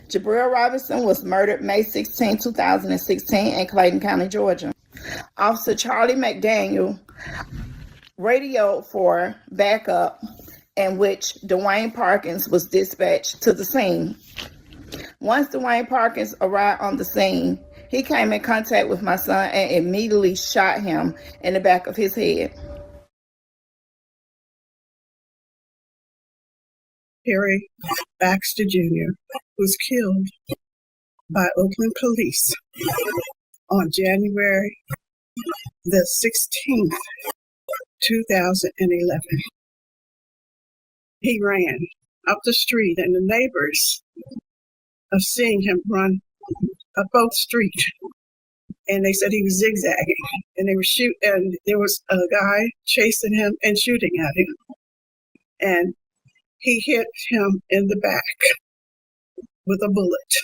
Jabril Robinson was murdered May 16, 2016 in Clayton County, Georgia. Officer Charlie McDaniel radioed for backup, in which Dwayne Parkins was dispatched to the scene. Once Dwayne Parkins arrived on the scene, he came in contact with my son and immediately shot him in the back of his head. Harry Baxter Jr. was killed by Oakland police on January the 16th, 2011. He ran up the street, and the neighbors of seeing him run up both streets, and they said he was zigzagging, and they were and there was a guy chasing him and shooting at him, and he hit him in the back with a bullet,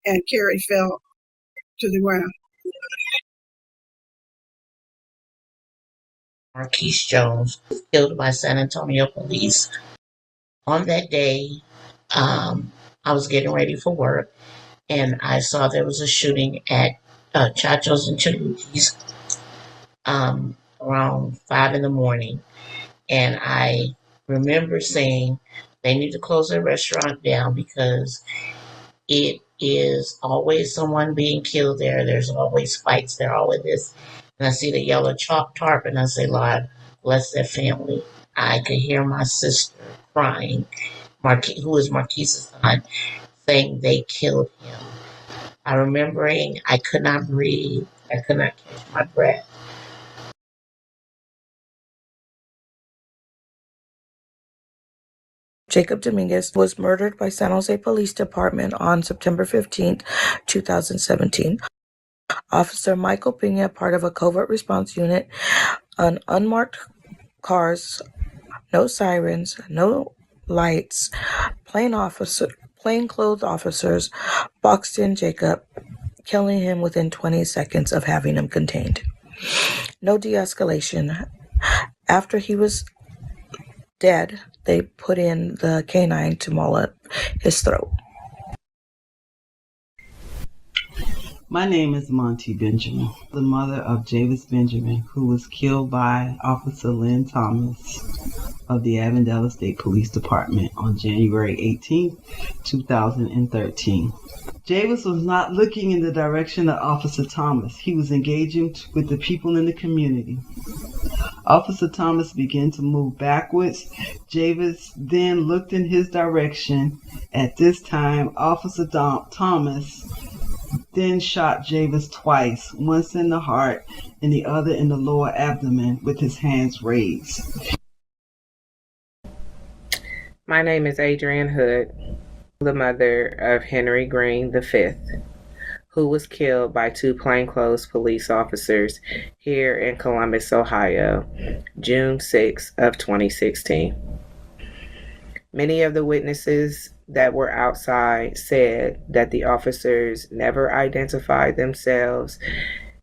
and Carrie fell to the ground. Marquise Jones was killed by San Antonio police. On that day, I was getting ready for work, and I saw there was a shooting at Chacho's and Chalucci's around 5 in the morning. And I remember saying they need to close their restaurant down because it is always someone being killed there. There's always fights there, always this. And I see the yellow chalk tarp, and I say, Lord, bless their family. I could hear my sister crying, who is Marquise's son, saying they killed him. I remembering I could not breathe. I could not catch my breath. Jacob Dominguez was murdered by San Jose Police Department on September 15, 2017. Officer Michael Pena, part of a covert response unit, on unmarked cars, no sirens, no lights, plainclothes officers boxed in Jacob, killing him within 20 seconds of having him contained. No de-escalation. After he was dead, they put in the canine to maul up his throat. My name is Monty Benjamin, the mother of Javis Benjamin, who was killed by Officer Lynn Thomas of the Avondale State Police Department on January 18, 2013. Javis was not looking in the direction of Officer Thomas. He was engaging with the people in the community. Officer Thomas began to move backwards. Javis then looked in his direction. At this time, Officer Thomas then shot Javis twice, once in the heart and the other in the lower abdomen with his hands raised. My name is Adrienne Hood, the mother of Henry Green V, who was killed by 2 plainclothes police officers here in Columbus, Ohio, June 6 of 2016. Many of the witnesses that were outside said that the officers never identified themselves.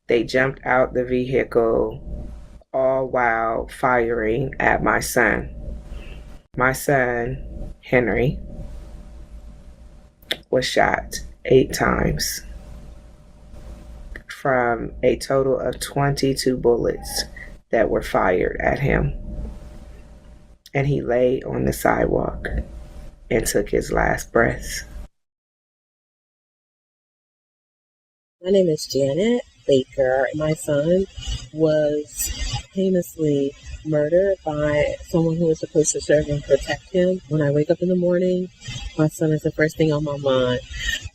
They jumped out the vehicle, all while firing at my son. My son, Henry, was shot 8 times from a total of 22 bullets that were fired at him. And he lay on the sidewalk and took his last breaths. My name is Janet Baker. My son was heinously murdered by someone who was supposed to serve and protect him. When I wake up in the morning, my son is the first thing on my mind.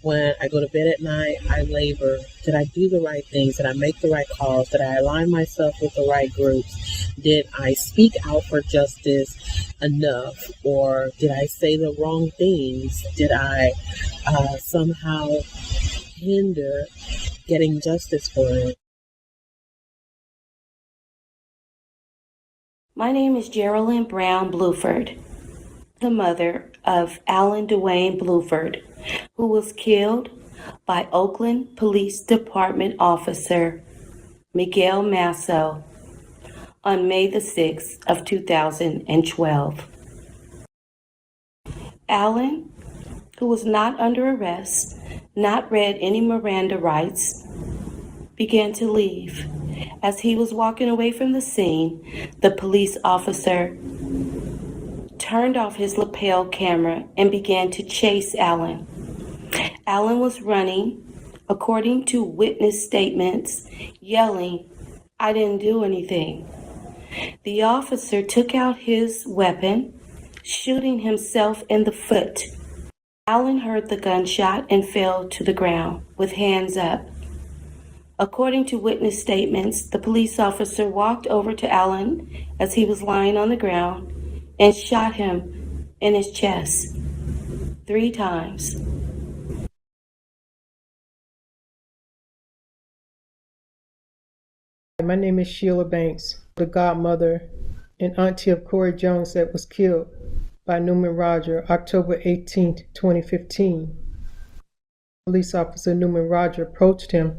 When I go to bed at night, I labor. Did I do the right things? Did I make the right calls? Did I align myself with the right groups? Did I speak out for justice enough? Or did I say the wrong things? Did I somehow hinder getting justice for it? My name is Geraldine Brown Bluford, the mother of Alan Dwayne Bluford, who was killed by Oakland Police Department officer Miguel Masso on May the 6th of 2012. Alan, who was not under arrest, not read any Miranda rights, began to leave. As he was walking away from the scene, the police officer turned off his lapel camera and began to chase Allen. Allen was running, according to witness statements, yelling, "I didn't do anything." The officer took out his weapon, shooting himself in the foot. Allen heard the gunshot and fell to the ground with hands up. According to witness statements, the police officer walked over to Allen as he was lying on the ground and shot him in his chest 3 times. My name is Sheila Banks, the godmother and auntie of Corey Jones that was killed by Newman Roger, October 18, 2015. Police officer Newman Roger approached him,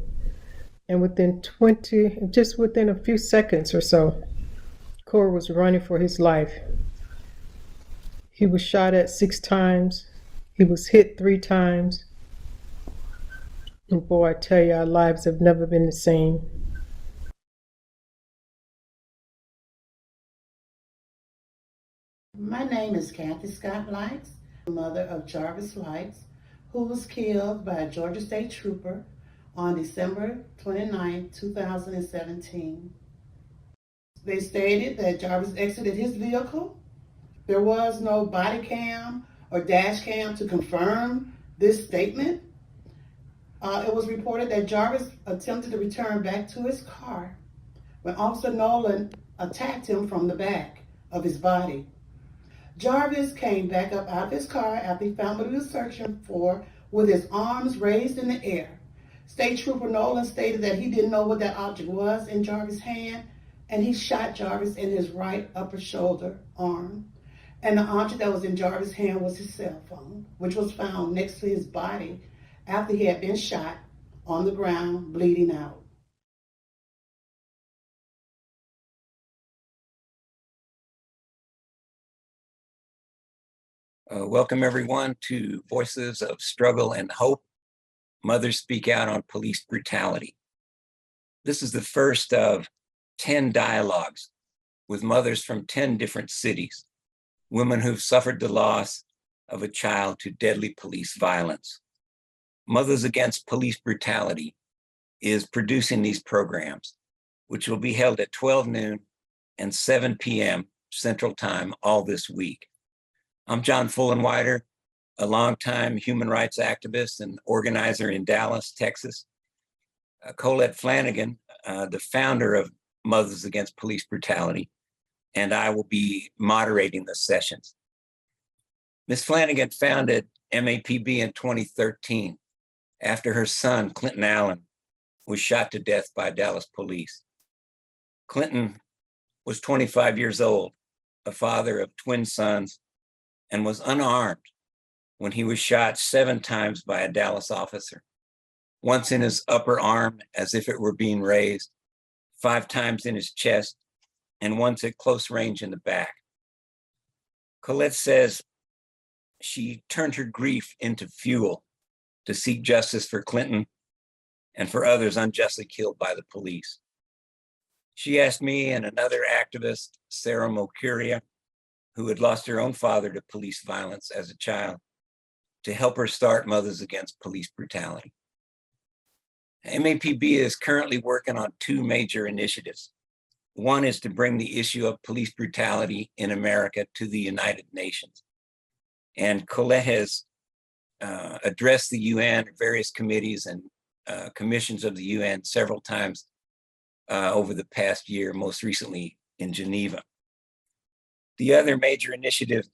and within a few seconds or so, Corey was running for his life. He was shot at 6 times. He was hit 3 times. And boy, I tell you, our lives have never been the same. My name is Kathy Scott Lights, mother of Jarvis Lights, who was killed by a Georgia State Trooper on December 29, 2017. They stated that Jarvis exited his vehicle. There was no body cam or dash cam to confirm this statement. It was reported that Jarvis attempted to return back to his car when Officer Nolan attacked him from the back of his body. Jarvis came back up out of his car after he found what he was searching for with his arms raised in the air. State Trooper Nolan stated that he didn't know what that object was in Jarvis' hand, and he shot Jarvis in his right upper shoulder arm. And the object that was in Jarvis' hand was his cell phone, which was found next to his body after he had been shot on the ground, bleeding out. Welcome everyone to Voices of Struggle and Hope. Mothers Speak Out on Police Brutality. This is the first of 10 dialogues with mothers from 10 different cities, women who've suffered the loss of a child to deadly police violence. Mothers Against Police Brutality is producing these programs, which will be held at 12 noon and 7 p.m. Central Time all this week. I'm John Fullenwider, a longtime human rights activist and organizer in Dallas, Texas. Colette Flanagan, the founder of Mothers Against Police Brutality, and I will be moderating the sessions. Ms. Flanagan founded MAPB in 2013 after her son, Clinton Allen, was shot to death by Dallas police. Clinton was 25 years old, a father of twin sons, and was unarmed when he was shot 7 times by a Dallas officer, once in his upper arm as if it were being raised, 5 times in his chest, and once at close range in the back. Colette says she turned her grief into fuel to seek justice for Clinton and for others unjustly killed by the police. She asked me and another activist, Sarah Mokuria, who had lost her own father to police violence as a child, to help her start Mothers Against Police Brutality. MAPB is currently working on 2 major initiatives. One is to bring the issue of police brutality in America to the United Nations. And Colette has addressed the UN, various committees and commissions of the UN several times over the past year, most recently in Geneva. The other major initiative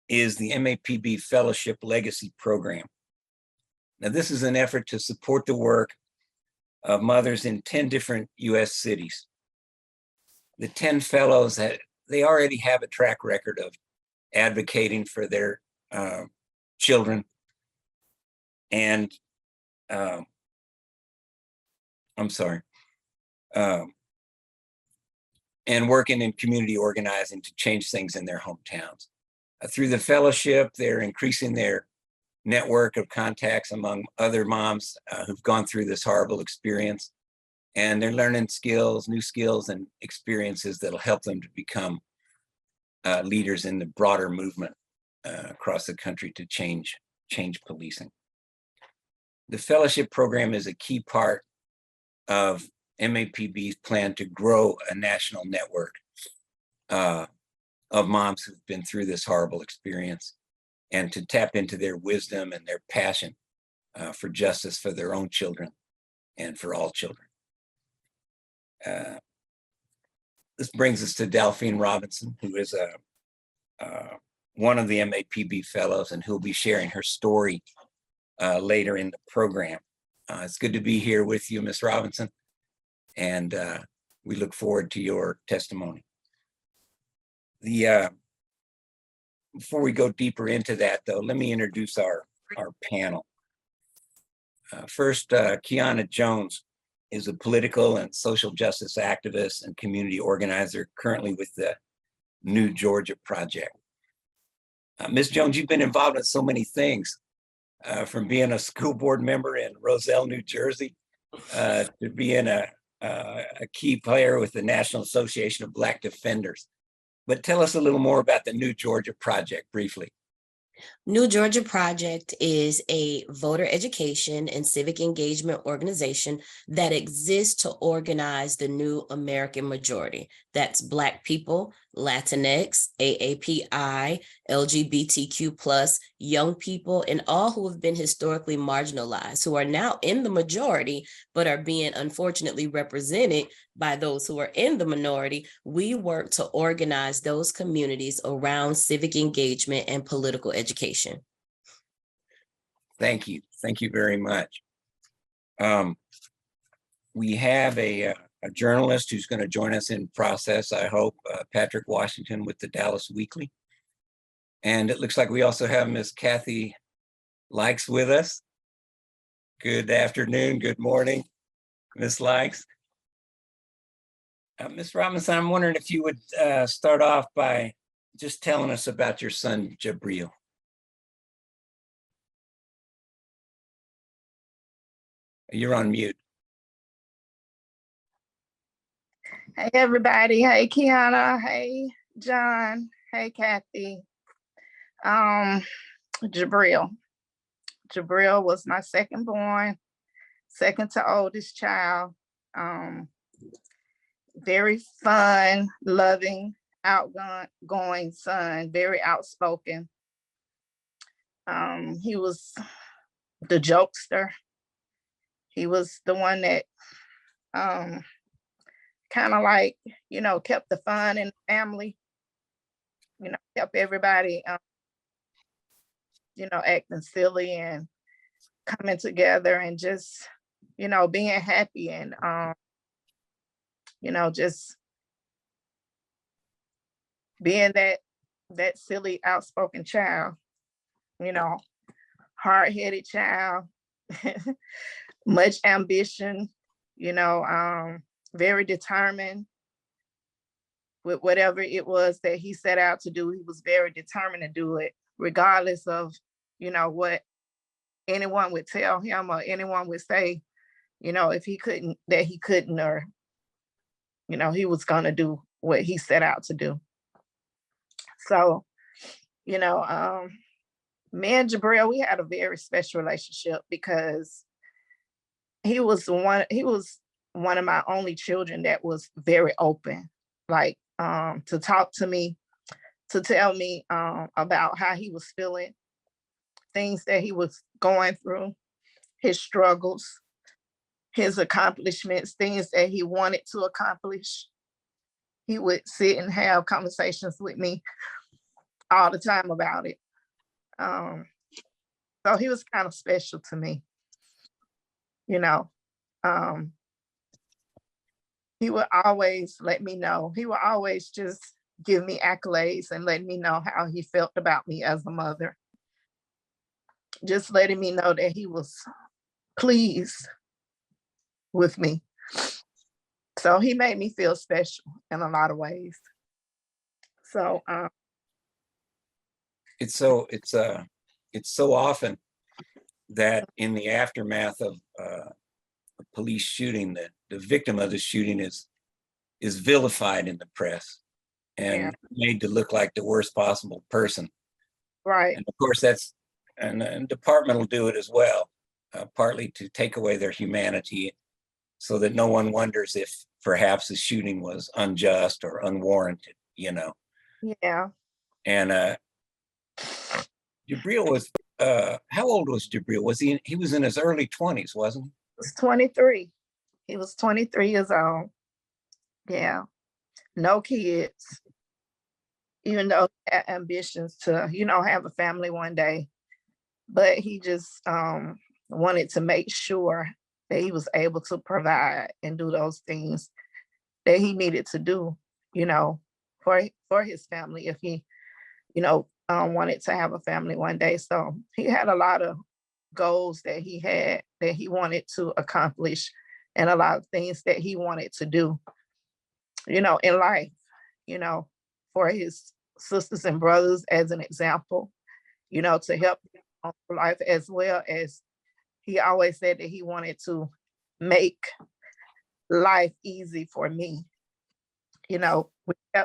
is the MAPB Fellowship Legacy Program. Now, this is an effort to support the work of mothers in 10 different US cities. The 10 fellows, they already have a track record of advocating for their children and and working in community organizing to change things in their hometowns. Through the fellowship, they're increasing their network of contacts among other moms who've gone through this horrible experience. And they're learning skills, new skills and experiences that'll help them to become leaders in the broader movement across the country to change policing. The fellowship program is a key part of MAPB's plan to grow a national network of moms who've been through this horrible experience, and to tap into their wisdom and their passion for justice for their own children and for all children. This brings us to Dalphine Robinson, who is one of the MAPB fellows and who'll be sharing her story later in the program. It's good to be here with you, Ms. Robinson, and we look forward to your testimony. Before we go deeper into that, though, let me introduce our panel. First, Kiana Jones is a political and social justice activist and community organizer currently with the New Georgia Project. Ms. Jones, you've been involved in so many things, from being a school board member in Roselle, New Jersey, to being a key player with the National Association of Black Defenders. But tell us a little more about the New Georgia Project briefly. New Georgia Project is a voter education and civic engagement organization that exists to organize the new American majority. That's Black people, Latinx, AAPI, LGBTQ+, young people, and all who have been historically marginalized, who are now in the majority, but are being unfortunately represented by those who are in the minority. We work to organize those communities around civic engagement and political education. Thank you. Thank you very much. We have a journalist who's going to join us in process, I hope, Patrick Washington with the Dallas Weekly. And it looks like we also have Ms. Kathy Likes with us. Good afternoon, good morning, Ms. Likes. Ms. Robinson, I'm wondering if you would start off by just telling us about your son, Jabril. You're on mute. Hey, everybody. Hey, Kiana. Hey, John. Hey, Kathy. Jabril. Jabril was my second born, second to oldest child. Very fun, loving, outgoing son, very outspoken. He was the jokester. He was the one that kind of like, kept the fun in the family, kept everybody, acting silly and coming together and just, being happy and, just being that silly, outspoken child, hard-headed child, much ambition, very determined with whatever it was that he set out to do. He was very determined to do it, regardless of, what anyone would tell him or anyone would say, if he couldn't, that he couldn't, or, he was going to do what he set out to do. So, me and Jabril, we had a very special relationship because he was one of my only children that was very open, like to talk to me, to tell me about how he was feeling, things that he was going through, his struggles, his accomplishments, things that he wanted to accomplish. He would sit and have conversations with me all the time about it. So he was kind of special to me, he would always let me know. He would always just give me accolades and let me know how he felt about me as a mother. Just letting me know that he was pleased with me. So he made me feel special in a lot of ways. So it's so often that in the aftermath of a police shooting, that the victim of the shooting is vilified in the press and made to look like the worst possible person. Right. And of course, and the department will do it as well, partly to take away their humanity so that no one wonders if perhaps the shooting was unjust or unwarranted, you know. Yeah. And Jabril was, how old was Jabril? He was in his early 20s, wasn't he? He was 23. He was 23 years old. Yeah. No kids. Even though he had ambitions to, have a family one day. But he just wanted to make sure that he was able to provide and do those things that he needed to do, for his family if he, wanted to have a family one day. So he had a lot of goals that he wanted to accomplish and a lot of things that he wanted to do, in life, for his sisters and brothers as an example, to help them on life, as well as he always said that he wanted to make life easy for me,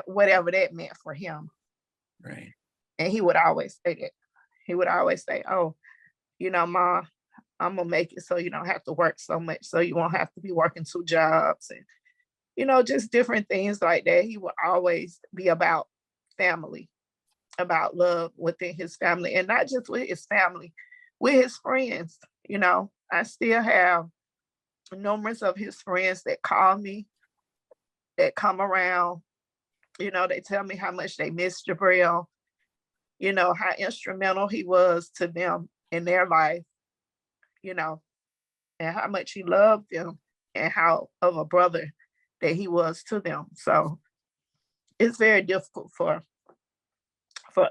whatever that meant for him. Right. And he would always say that. He would always say, "Oh, Ma, I'm gonna make it so you don't have to work so much, so you won't have to be working 2 jobs," and just different things like that. He would always be about family, about love within his family, and not just with his family, with his friends. I still have numerous of his friends that call me, that come around. They tell me how much they miss Jabril, how instrumental he was to them in their life, and how much he loved them and how of a brother that he was to them. So it's very difficult for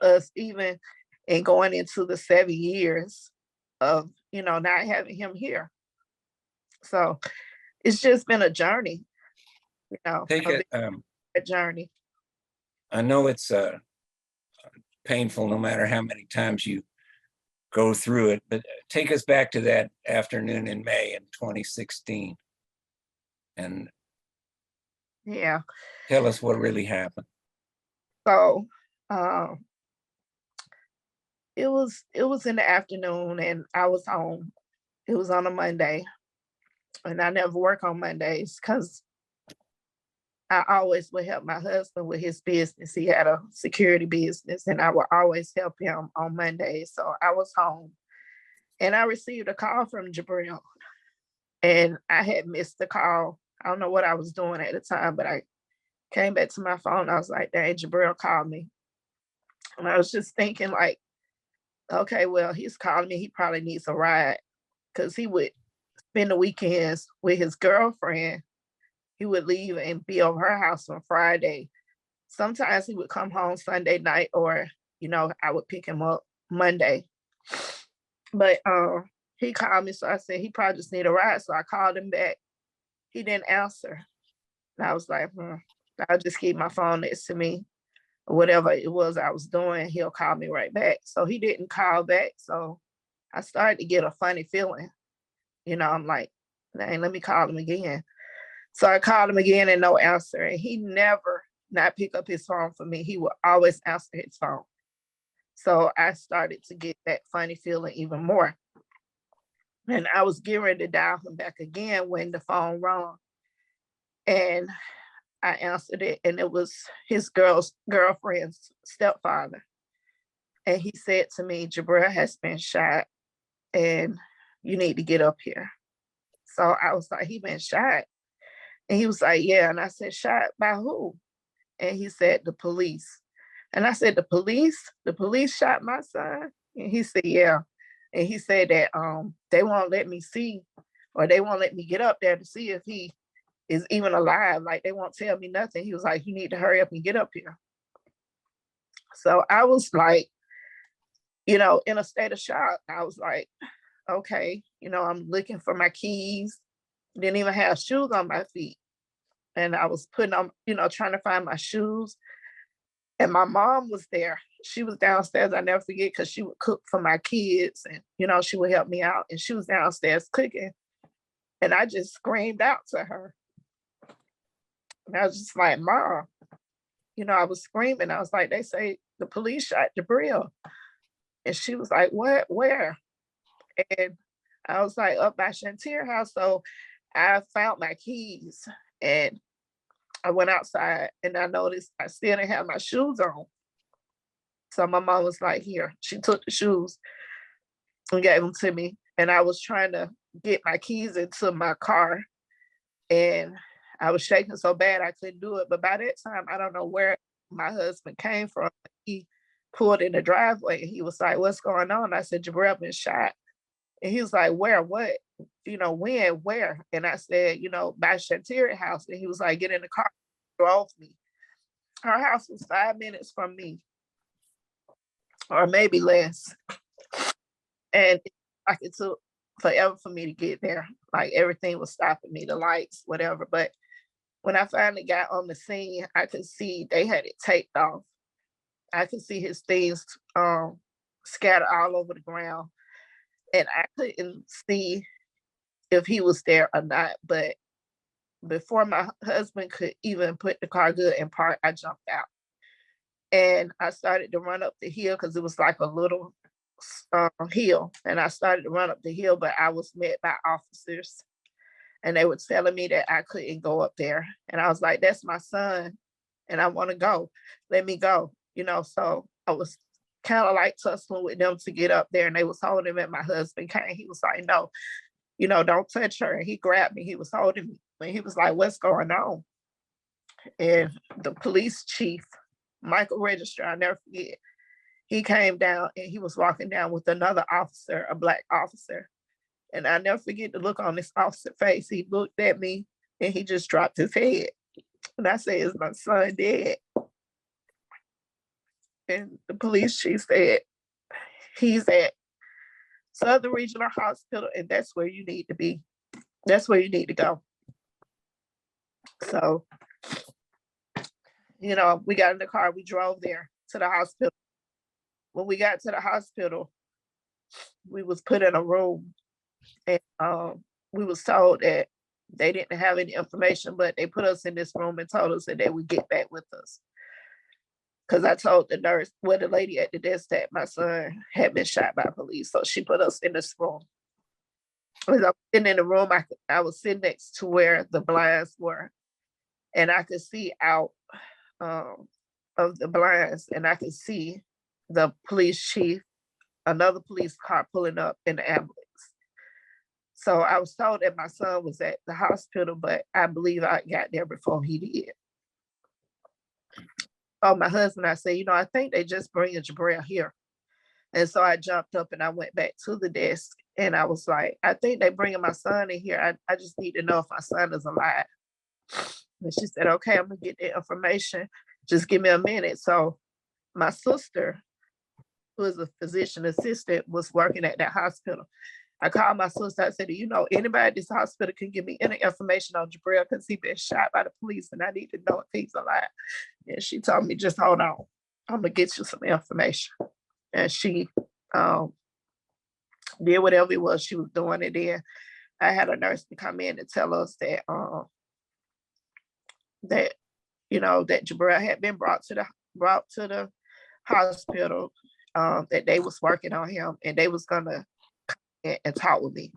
us, even in going into the 7 years of, not having him here. So it's just been a journey, a journey. I know it's painful no matter how many times you go through it, but take us back to that afternoon in May in 2016 and tell us what really happened. So it was in the afternoon and I was home. It was on a Monday, and I never work on Mondays because I always would help my husband with his business. He had a security business, and I would always help him on Mondays. So I was home, and I received a call from Jabril, and I had missed the call. I don't know what I was doing at the time, but I came back to my phone. I was like, dang, Jabril called me. And I was just thinking like, okay, well, he's calling me. He probably needs a ride, because he would spend the weekends with his girlfriend. He would leave and be over her house on Friday. Sometimes he would come home Sunday night, or, I would pick him up Monday. But he called me, so I said he probably just need a ride. So I called him back. He didn't answer. And I was like, I'll just keep my phone next to me. Whatever it was I was doing, he'll call me right back. So he didn't call back. So I started to get a funny feeling. I'm like, dang, let me call him again. So I called him again and no answer. And he never not pick up his phone for me. He would always answer his phone. So I started to get that funny feeling even more. And I was getting ready to dial him back again when the phone rang. And I answered it, and it was his girlfriend's stepfather. And he said to me, Jabril has been shot, and you need to get up here. So I was like, he been shot? And he was like, yeah. And I said, shot by who? And he said, the police. And I said, the police? The police shot my son? And he said, yeah. And he said that they won't let me see, or they won't let me get up there to see if he is even alive. Like, they won't tell me nothing. He was like, you need to hurry up and get up here. So I was like, in a state of shock. I was like, okay, I'm looking for my keys. Didn't even have shoes on my feet. And I was putting on, trying to find my shoes. And my mom was there. She was downstairs. I never forget, because she would cook for my kids, and she would help me out. And she was downstairs cooking. And I just screamed out to her. And I was just like, Mom, I was screaming. I was like, they say the police shot Jabril. And she was like, what? Where? And I was like, up by Shantir house. So I found my keys and I went outside, and I noticed I still didn't have my shoes on. So my mom was like, here. She took the shoes and gave them to me. And I was trying to get my keys into my car, and I was shaking so bad I couldn't do it. But by that time, I don't know where my husband came from. He pulled in the driveway, and he was like, what's going on? I said, Jabril been shot. And he was like, where, what? When, where? And I said, by Shantir house. And he was like, get in the car. Drove me. Her house was 5 minutes from me, or maybe less. And it took forever for me to get there. Like, everything was stopping me, the lights, whatever. But when I finally got on the scene, I could see they had it taped off. I could see his things scattered all over the ground. And I couldn't see if he was there or not. But before my husband could even put the car good in park, I jumped out. And I started to run up the hill, because it was like a little hill. And I started to run up the hill, but I was met by officers. And they were telling me that I couldn't go up there. And I was like, that's my son, and I want to go. Let me go. So I was kind of like tussling with them to get up there, and they was holding him, and my husband came. He was like, no, don't touch her. And he grabbed me. He was holding me. And he was like, what's going on? And the police chief, Michael Register, I'll never forget, he came down, and he was walking down with another officer, a Black officer. And I never forget the look on this officer's face. He looked at me, and he just dropped his head. And I said, is my son dead? And the police chief said, he's at Southern Regional Hospital, and that's where you need to be. That's where you need to go. So, we got in the car, we drove there to the hospital. When we got to the hospital, we was put in a room, and we was told that they didn't have any information, but they put us in this room and told us that they would get back with us. Because I told the nurse, the lady at the desk, that my son had been shot by police. So she put us in this room. As I was sitting in the room, I was sitting next to where the blinds were. And I could see out of the blinds, and I could see the police chief, another police car pulling up in the ambulance. So I was told that my son was at the hospital, but I believe I got there before he did. Oh, my husband, I said, I think they just bringing Jabril here. And so I jumped up and I went back to the desk, and I was like, I think they bringing my son in here. I just need to know if my son is alive. And she said, okay, I'm gonna get the information. Just give me a minute. So my sister, who is a physician assistant, was working at that hospital. I called my sister. I said, anybody at this hospital can give me any information on Jabril, because he's been shot by the police, and I need to know if he's alive. And she told me, just hold on. I'm going to get you some information. And she did whatever it was she was doing. And then I had a nurse to come in and tell us that, that Jabril had been brought to the hospital, that they was working on him, and they was going to and talk with me.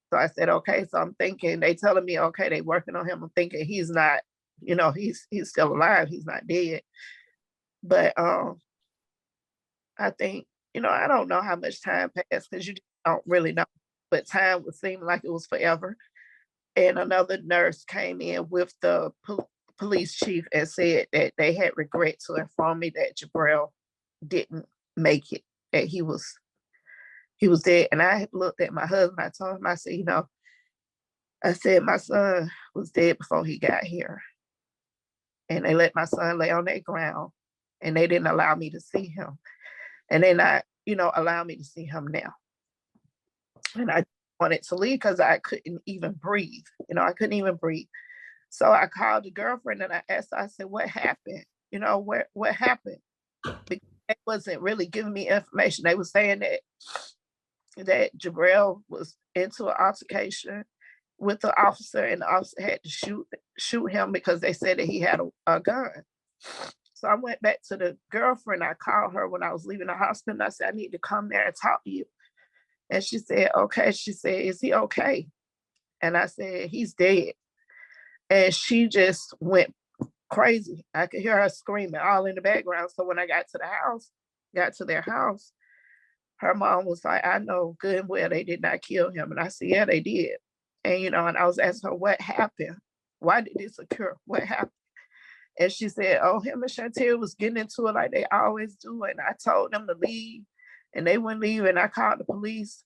So I said, okay. So I'm thinking, they telling me, okay, they working on him. I'm thinking he's not, he's still alive. He's not dead. But I think, I don't know how much time passed, because you just don't really know. But time would seem like it was forever. And another nurse came in with the police chief and said that they had regret to inform me that Jabril didn't make it, that he was dead. And I looked at my husband. I told him, I said, I said, my son was dead before he got here. And they let my son lay on that ground, and they didn't allow me to see him. And they're not, allow me to see him now. And I wanted to leave because I couldn't even breathe. I couldn't even breathe. So I called the girlfriend and I asked her, I said, what happened? what happened? Because they wasn't really giving me information. They were saying that Jabril was into an altercation with the officer, and the officer had to shoot him because they said that he had a gun. So I went back to the girlfriend. I called her when I was leaving the hospital. I said, I need to come there and talk to you. And she said, okay. She said, is he okay? And I said, he's dead. And she just went crazy. I could hear her screaming all in the background. So when I got to their house, her mom was like, I know good and well they did not kill him. And I said, yeah, they did. And, and I was asking her, what happened? Why did this occur? What happened? And she said, oh, him and Chantel was getting into it like they always do. And I told them to leave and they wouldn't leave. And I called the police.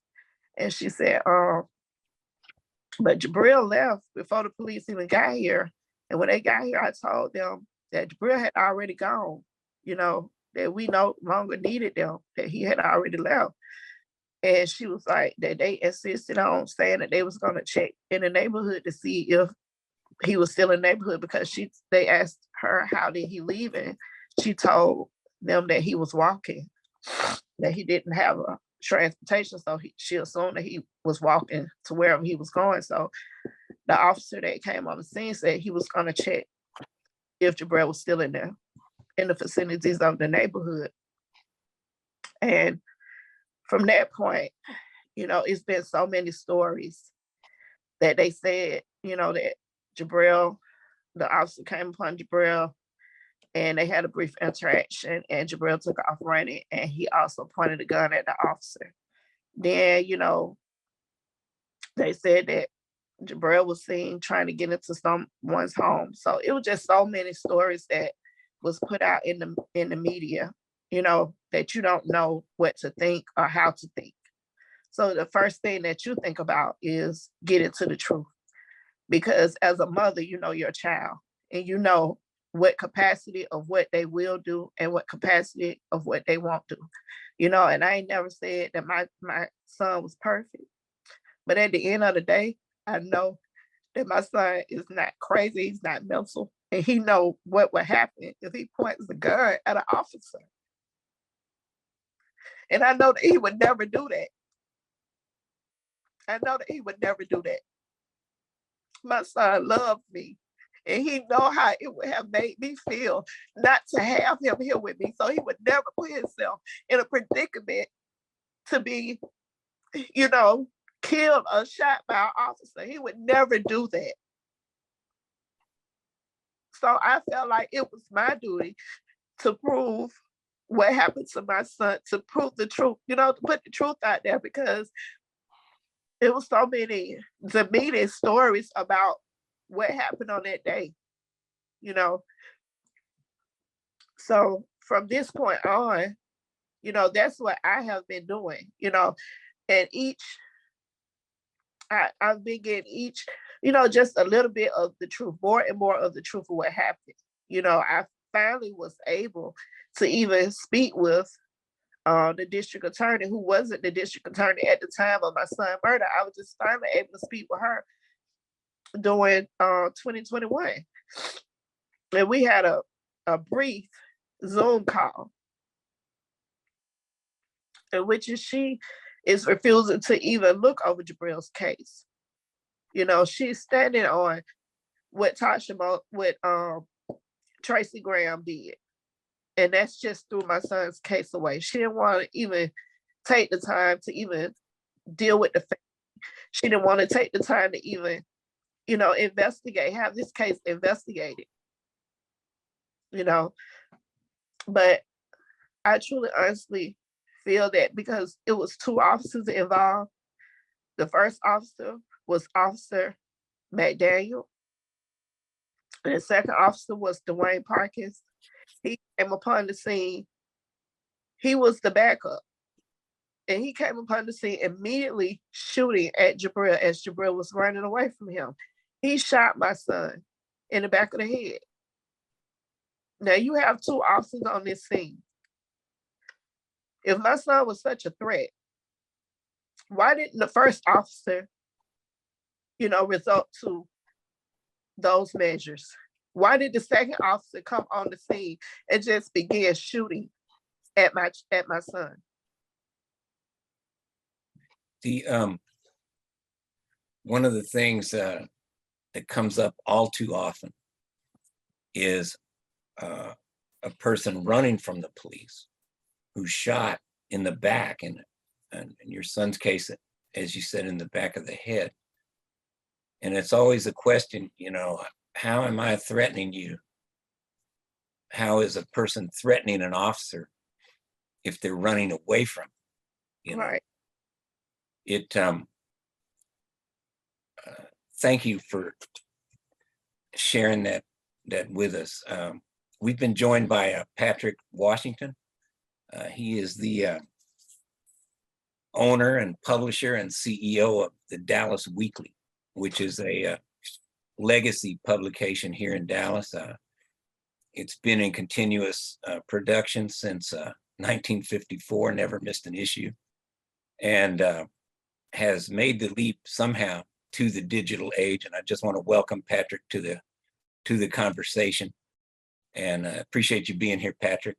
And she said, but Jabril left before the police even got here. And when they got here, I told them that Jabril had already gone, that we no longer needed them, that he had already left. And she was like, that they insisted on saying that they was going to check in the neighborhood to see if he was still in the neighborhood, because they asked her, how did he leave? And she told them that he was walking, that he didn't have a transportation. So she assumed that he was walking to wherever he was going. So the officer that came on the scene said he was going to check if Jabril was still in the vicinities of the neighborhood. And from that point, it's been so many stories that they said, that Jabril, the officer came upon Jabril and they had a brief interaction, and Jabril took off running, and he also pointed a gun at the officer. Then, they said that Jabril was seen trying to get into someone's home. So it was just so many stories that was put out in the media, that you don't know what to think or how to think. So the first thing that you think about is getting to the truth. Because as a mother, your child, and what capacity of what they will do and what capacity of what they won't do. And I ain't never said that my son was perfect. But at the end of the day, I know that my son is not crazy, he's not mental, and he know what would happen if he points a gun at an officer. And I know that he would never do that. My son loved me, and he know how it would have made me feel not to have him here with me. So he would never put himself in a predicament to be, killed or shot by an officer. He would never do that. So I felt like it was my duty to prove what happened to my son, to prove the truth, to put the truth out there, because it was so many demeaning stories about what happened on that day, So from this point on, that's what I have been doing, and I've been getting each, just a little bit of the truth, more and more of the truth of what happened. I finally was able to even speak with the district attorney, who wasn't the district attorney at the time of my son's murder. I was just finally able to speak with her during 2021. And we had a brief Zoom call in which she is refusing to even look over Jabril's case. She's standing on what Tracy Graham did. And that's just threw my son's case away. She didn't want to even take the time to even deal with the family. She didn't want to take the time to even, investigate, have this case investigated. But I truly, honestly feel that because it was two officers involved. The first officer was Officer McDaniel. And the second officer was Dwayne Parkins. He came upon the scene. He was the backup. And he came upon the scene immediately shooting at Jabril as Jabril was running away from him. He shot my son in the back of the head. Now you have two officers on this scene. If my son was such a threat, why didn't the first officer, resort to those measures? Why did the second officer come on the scene and just begin shooting at my son? The one of the things that comes up all too often is a person running from the police who's shot in the back, and in your son's case, as you said, in the back of the head. And it's always a question, you know, how am I threatening you? How is a person threatening an officer if they're running away from, you know? Right. It thank you for sharing that with us. We've been joined by Patrick Washington. He is the owner and publisher and CEO of the Dallas Weekly, which is a legacy publication here in Dallas. It's been in continuous production since 1954, never missed an issue, and has made the leap somehow to the digital age. And I just want to welcome Patrick to the conversation, and appreciate you being here, Patrick.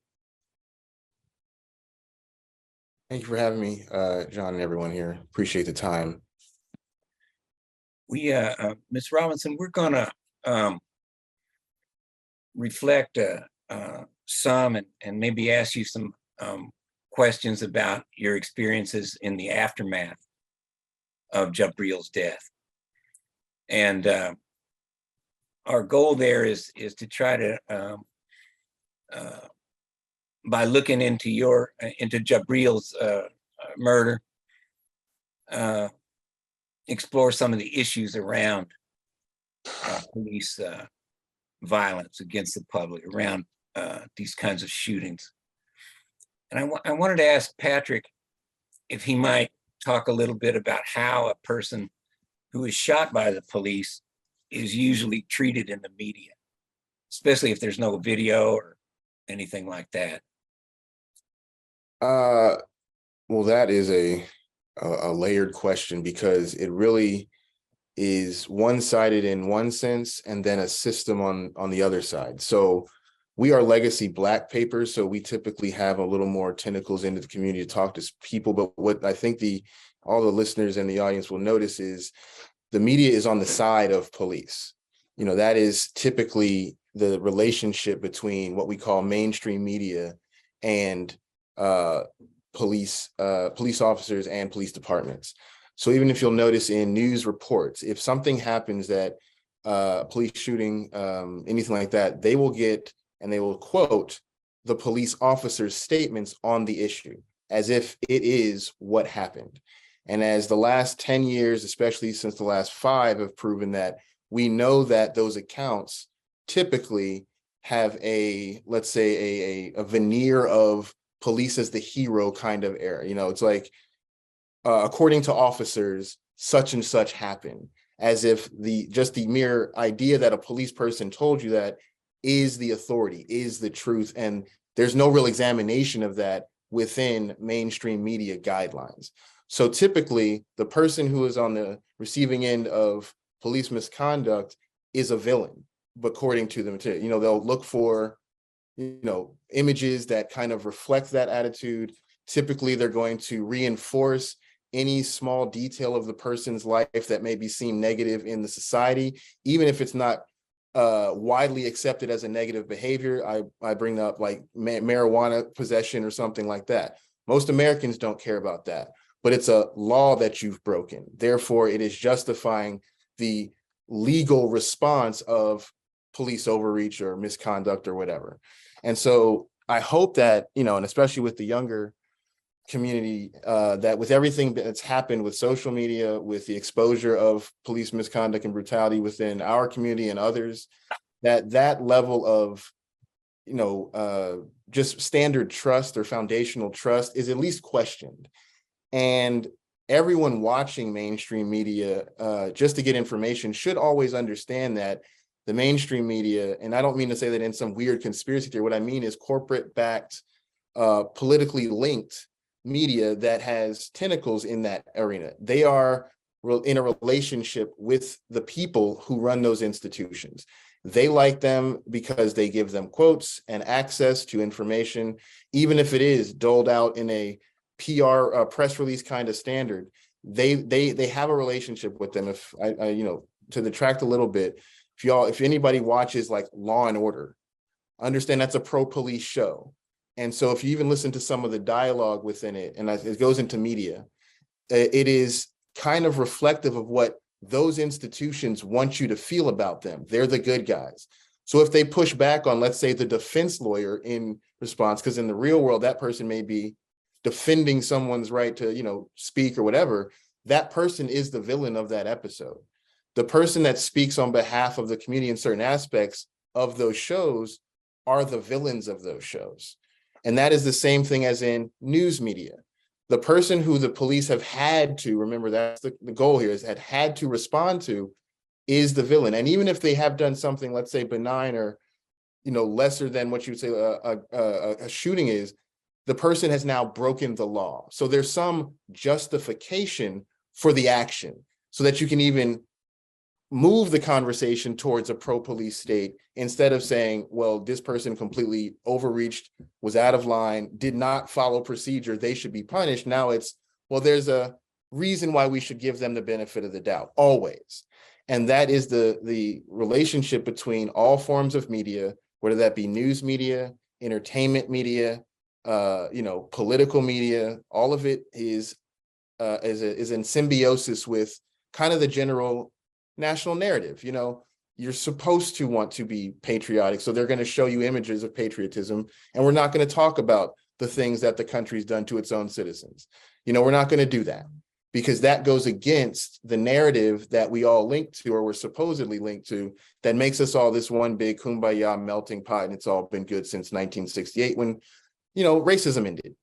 Thank you for having me, John, and everyone here. Appreciate the time. We, Ms. Robinson, we're gonna reflect some and maybe ask you some questions about your experiences in the aftermath of Jabril's death. And our goal there is to try to, by looking into Jabril's murder, explore some of the issues around police violence against the public, around these kinds of shootings. And I wanted to ask Patrick if he might talk a little bit about how a person who is shot by the police is usually treated in the media, especially if there's no video or anything like that. Well, that is a layered question, because it really is one-sided in one sense and then a system on the other side. So we are legacy Black papers, so we typically have a little more tentacles into the community to talk to people. But what I think all the listeners and the audience will notice is the media is on the side of police. You know, that is typically the relationship between what we call mainstream media and police officers and police departments. So even if you'll notice in news reports, if something happens that police shooting, anything like that, they will get and they will quote the police officer's statements on the issue as if it is what happened. And as the last 10 years, especially since the last 5, have proven that, we know that those accounts typically have let's say a veneer of police as the hero kind of air. You know, it's like, according to officers, such and such happened, as if just the mere idea that a police person told you that is the authority, is the truth. And there's no real examination of that within mainstream media guidelines. So typically the person who is on the receiving end of police misconduct is a villain, according to the material. You know, they'll look for, you know, images that kind of reflect that attitude. Typically, they're going to reinforce any small detail of the person's life that may be seen negative in the society, even if it's not widely accepted as a negative behavior. I bring up like marijuana possession or something like that. Most Americans don't care about that, but it's a law that you've broken. Therefore, it is justifying the legal response of police overreach or misconduct or whatever. And so I hope that, you know, and especially with the younger community, that with everything that's happened with social media, with the exposure of police misconduct and brutality within our community and others, that level of, you know, just standard trust or foundational trust is at least questioned. And everyone watching mainstream media, just to get information, should always understand that the mainstream media, and I don't mean to say that in some weird conspiracy theory, what I mean is corporate-backed, politically linked media that has tentacles in that arena. They are in a relationship with the people who run those institutions. They like them because they give them quotes and access to information, even if it is doled out in a PR press release kind of standard. They have a relationship with them. If I you know, to detract a little bit, if anybody watches like Law and Order, understand that's a pro-police show. And so if you even listen to some of the dialogue within it, and it goes into media, it is kind of reflective of what those institutions want you to feel about them. They're the good guys. So if they push back on, let's say, the defense lawyer in response, because in the real world, that person may be defending someone's right to, you know, speak or whatever, that person is the villain of that episode. The person that speaks on behalf of the community in certain aspects of those shows are the villains of those shows. And that is the same thing as in news media. The person who the police have had to, remember that's the goal here, is had to respond to, is the villain. And even if they have done something, let's say benign or, you know, lesser than what you would say a shooting is, the person has now broken the law. So there's some justification for the action so that you can even move the conversation towards a pro-police state instead of saying, well, this person completely overreached, was out of line, did not follow procedure, they should be punished. Now it's, well, there's a reason why we should give them the benefit of the doubt, always. And that is the relationship between all forms of media, whether that be news media, entertainment media, you know, political media. All of it is in symbiosis with kind of the general national narrative. You know, you're supposed to want to be patriotic, so they're going to show you images of patriotism, and we're not going to talk about the things that the country's done to its own citizens. You know, we're not going to do that, because that goes against the narrative that we all link to, or we're supposedly linked to, that makes us all this one big kumbaya melting pot, and it's all been good since 1968 when, you know, racism ended.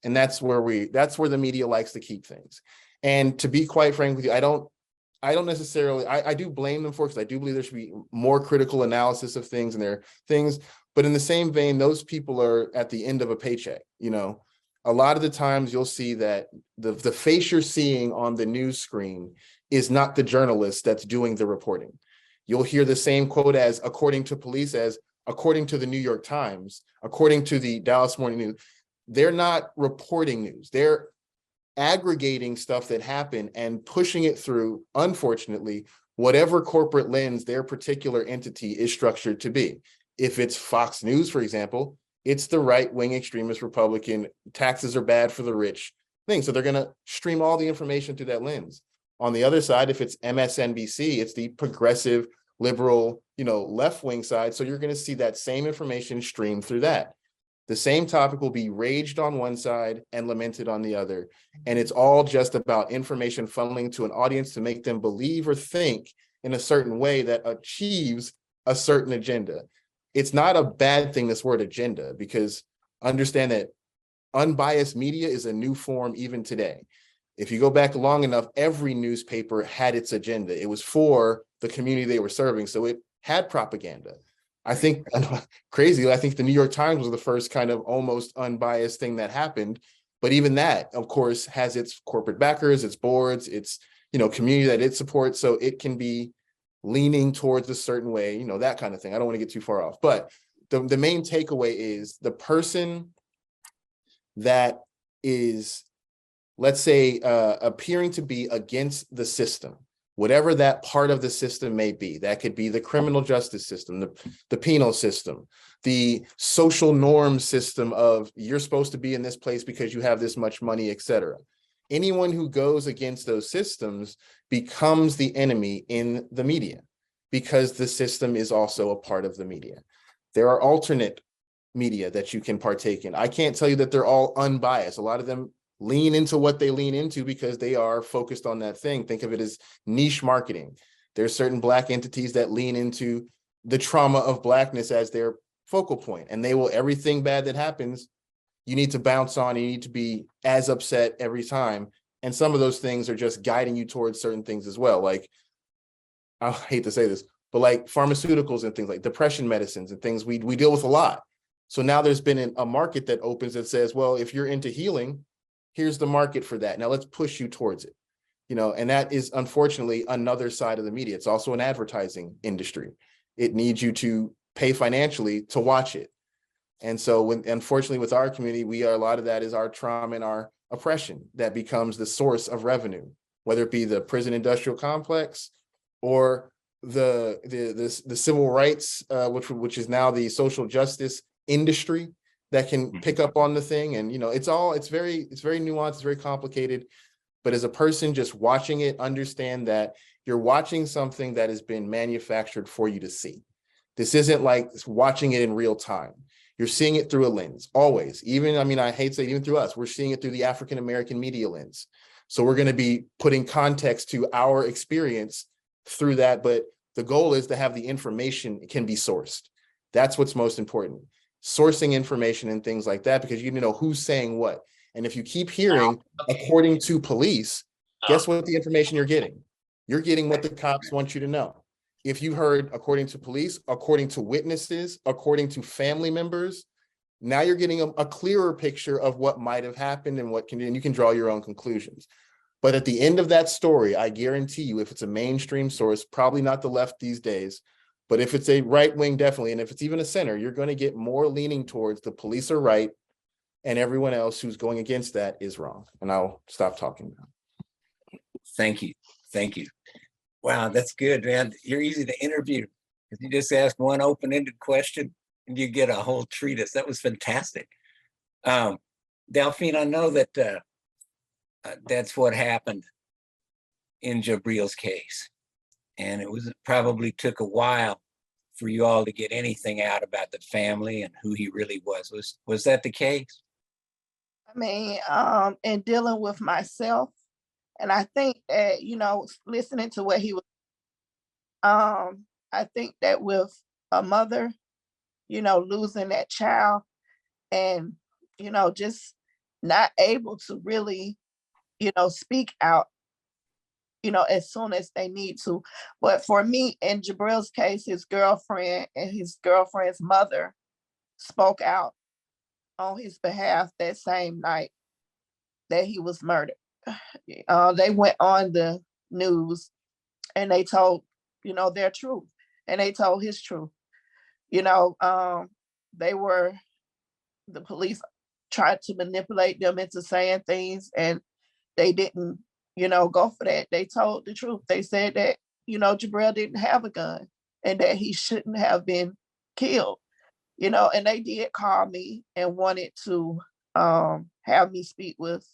And that's where the media likes to keep things. And to be quite frank with you, I don't necessarily, I do blame them for it, because I do believe there should be more critical analysis of things and their things. But in the same vein, those people are at the end of a paycheck. You know, a lot of the times you'll see that the face you're seeing on the news screen is not the journalist that's doing the reporting. You'll hear the same quote as according to police, as according to the New York Times, according to the Dallas Morning News. They're not reporting news. They're aggregating stuff that happened and pushing it through, unfortunately, whatever corporate lens their particular entity is structured to be. If it's Fox News, for example, it's the right-wing extremist Republican, taxes are bad for the rich thing. So they're going to stream all the information through that lens. On the other side, if it's MSNBC, it's the progressive, liberal, you know, left-wing side. So you're going to see that same information stream through that. The same topic will be raged on one side and lamented on the other. And it's all just about information funneling to an audience to make them believe or think in a certain way that achieves a certain agenda. It's not a bad thing, this word agenda, because understand that unbiased media is a new form even today. If you go back long enough, every newspaper had its agenda. It was for the community they were serving. So it had propaganda. I think, crazy, I think the New York Times was the first kind of almost unbiased thing that happened. But even that, of course, has its corporate backers, its boards, its, you know, community that it supports. So it can be leaning towards a certain way, you know, that kind of thing. I don't want to get too far off. But the main takeaway is the person that is, let's say, appearing to be against the system, whatever that part of the system may be. That could be the criminal justice system, the penal system, the social norm system of you're supposed to be in this place because you have this much money, etc. Anyone who goes against those systems becomes the enemy in the media, because the system is also a part of the media. There are alternate media that you can partake in. I can't tell you that they're all unbiased. A lot of them lean into what they lean into because they are focused on that thing. Think of it as niche marketing. There's certain Black entities that lean into the trauma of Blackness as their focal point, and they will, everything bad that happens, you need to bounce on, you need to be as upset every time. And some of those things are just guiding you towards certain things as well. Like, I hate to say this, but like pharmaceuticals and things like depression medicines and things we deal with a lot. So now there's been a market that opens that says, well, if you're into healing, here's the market for that. Now let's push you towards it, you know, and that is unfortunately another side of the media. It's also an advertising industry. it needs you to pay financially to watch it. And so unfortunately with our community, a lot of that is our trauma and our oppression that becomes the source of revenue, whether it be the prison industrial complex or the civil rights, which is now the social justice industry that can pick up on the thing. And, it's very nuanced, it's very complicated. But as a person just watching it, understand that you're watching something that has been manufactured for you to see. This isn't like watching it in real time. You're seeing it through a lens, always. I hate to say, even through us, we're seeing it through the African-American media lens. So we're going to be putting context to our experience through that. But the goal is to have the information can be sourced. That's what's most important. Sourcing information and things like that, because you know who's saying what. And if you keep hearing, according to police, guess what the information you're getting? You're getting what the cops want you to know. If you heard according to police, according to witnesses, according to family members, now you're getting a clearer picture of what might have happened and you can draw your own conclusions. But at the end of that story, I guarantee you, if it's a mainstream source, probably not the left these days, but if it's a right wing, definitely, and if it's even a center, you're going to get more leaning towards the police are right and everyone else who's going against that is wrong. And I'll stop talking now. Thank you. Wow, that's good, man. You're easy to interview because you just ask one open-ended question and you get a whole treatise. That was fantastic. Dalphine, I know that that's what happened in Jabril's case. And it probably took a while for you all to get anything out about the family and who he really was. Was that the case? In dealing with myself, and I think that, listening to what he was, I think that with a mother, losing that child and, just not able to really, speak out, as soon as they need to. But for me, in Jabril's case, his girlfriend and his girlfriend's mother spoke out on his behalf that same night that he was murdered. They went on the news and they told, their truth, and they told his truth. The police tried to manipulate them into saying things, and they didn't, go for that. They told the truth. They said that, Jabril didn't have a gun and that he shouldn't have been killed, and they did call me and wanted to have me speak with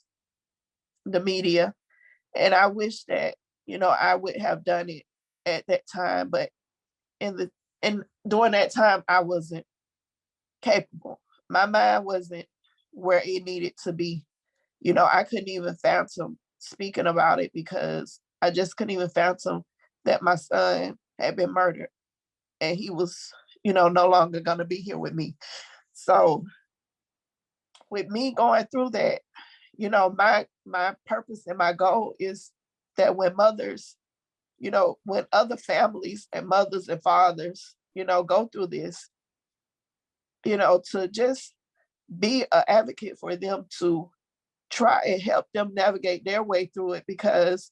the media. And I wish that, I would have done it at that time, but during that time, I wasn't capable. My mind wasn't where it needed to be. I couldn't even fathom speaking about it because I just couldn't even fathom that my son had been murdered and he was, no longer going to be here with me. So with me going through that, my purpose and my goal is that when mothers, when other families and mothers and fathers, go through this, to just be an advocate for them, to try and help them navigate their way through it, because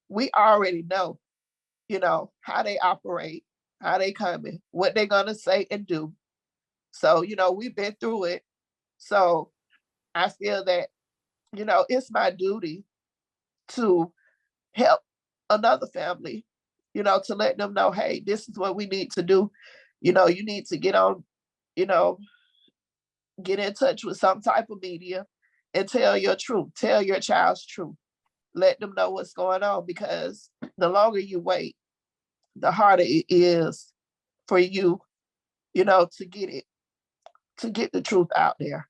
we already know, how they operate, how they coming, what they're going to say and do. So, we've been through it. So I feel that, it's my duty to help another family, to let them know, hey, this is what we need to do. You need to get on, get in touch with some type of media and tell your truth, tell your child's truth. Let them know what's going on, because the longer you wait, the harder it is for you, to get the truth out there.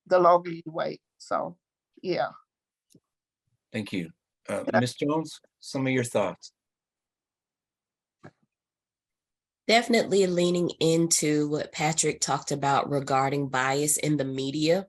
The longer you wait. So, yeah. Thank you. Ms. Jones, some of your thoughts. Definitely leaning into what Patrick talked about regarding bias in the media.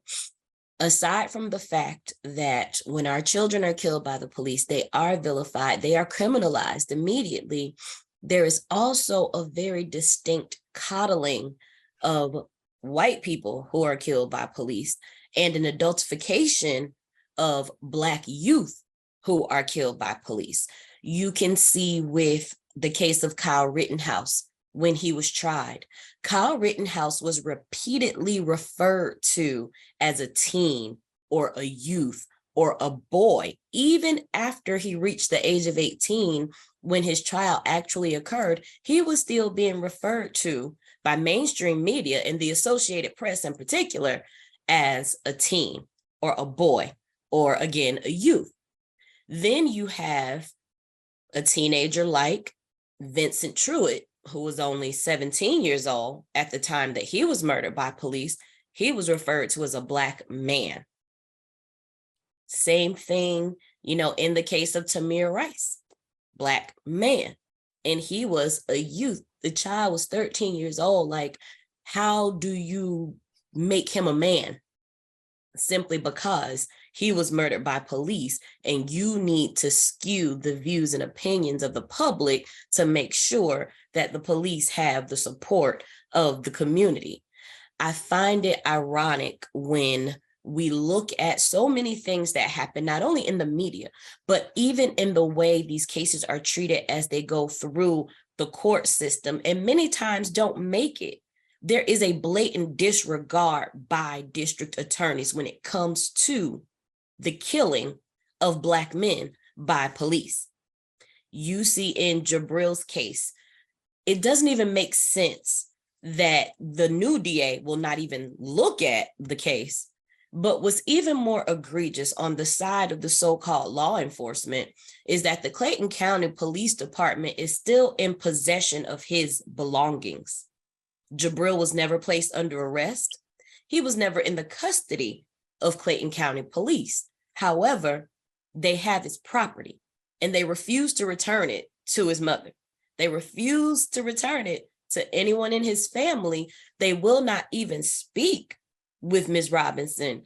Aside from the fact that when our children are killed by the police, they are vilified, they are criminalized immediately, there is also a very distinct coddling of white people who are killed by police and an adultification of Black youth who are killed by police. You can see with the case of Kyle Rittenhouse, when he was tried. Kyle Rittenhouse was repeatedly referred to as a teen or a youth or a boy, even after he reached the age of 18, when his trial actually occurred, he was still being referred to by mainstream media and the Associated Press in particular as a teen or a boy or, again, a youth. Then you have a teenager like Vincent Truitt, who was only 17 years old at the time that he was murdered by police. He was referred to as a Black man. Same thing, in the case of Tamir Rice, Black man, and he was a youth. The child was 13 years old. Like, how do you make him a man? Simply because he was murdered by police, and you need to skew the views and opinions of the public to make sure that the police have the support of the community. I find it ironic when we look at so many things that happen, not only in the media, but even in the way these cases are treated as they go through the court system, and many times don't make it. There is a blatant disregard by district attorneys when it comes to the killing of Black men by police. You see in Jabril's case, it doesn't even make sense that the new DA will not even look at the case. But what's even more egregious on the side of the so-called law enforcement is that the Clayton County Police Department is still in possession of his belongings. Jabril was never placed under arrest. He was never in the custody of Clayton County Police. However, they have his property, and they refuse to return it to his mother. They refuse to return it to anyone in his family. They will not even speak with Ms. Robinson,